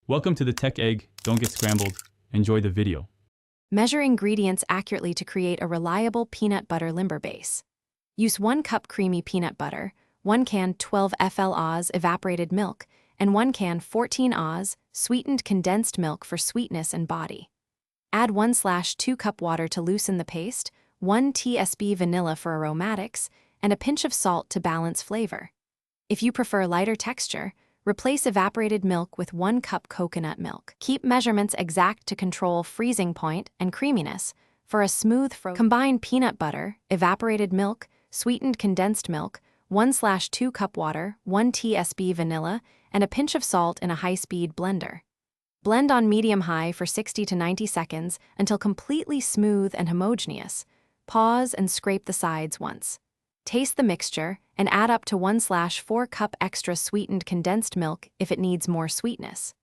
Welcome to the Tech Egg. Don't get scrambled. Enjoy the video. Measure ingredients accurately to create a reliable peanut butter limber base. Use 1 cup creamy peanut butter, 1 can 12 FL Oz evaporated milk, and 1 can 14 Oz sweetened condensed milk for sweetness and body. Add 1/2 cup water to loosen the paste, 1 tsp vanilla for aromatics, and a pinch of salt to balance flavor. If you prefer lighter texture, replace evaporated milk with 1 cup coconut milk. Keep measurements exact to control freezing point and creaminess. For a smooth combine peanut butter, evaporated milk, sweetened condensed milk, 1/2 cup water, 1 tsp vanilla, and a pinch of salt in a high-speed blender. Blend on medium-high for 60 to 90 seconds until completely smooth and homogeneous. Pause and scrape the sides once. Taste the mixture and add up to 1/4 cup extra sweetened condensed milk if it needs more sweetness.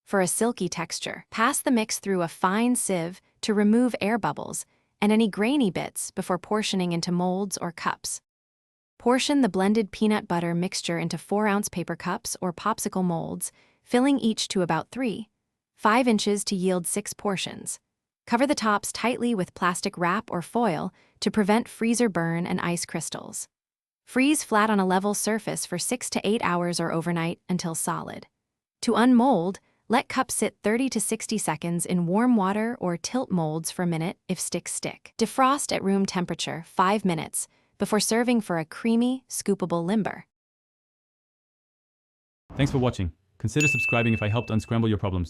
For a silky texture, pass the mix through a fine sieve to remove air bubbles and any grainy bits before portioning into molds or cups. Portion the blended peanut butter mixture into 4-ounce paper cups or popsicle molds, filling each to about 3.5 inches to yield 6 portions. Cover the tops tightly with plastic wrap or foil to prevent freezer burn and ice crystals. Freeze flat on a level surface for 6 to 8 hours or overnight until solid. To unmold, let cup sit 30 to 60 seconds in warm water or tilt molds for a minute if sticks stick. Defrost at room temperature 5 minutes before serving for a creamy, scoopable limber. Thanks for watching. Consider subscribing if I helped unscramble your problems.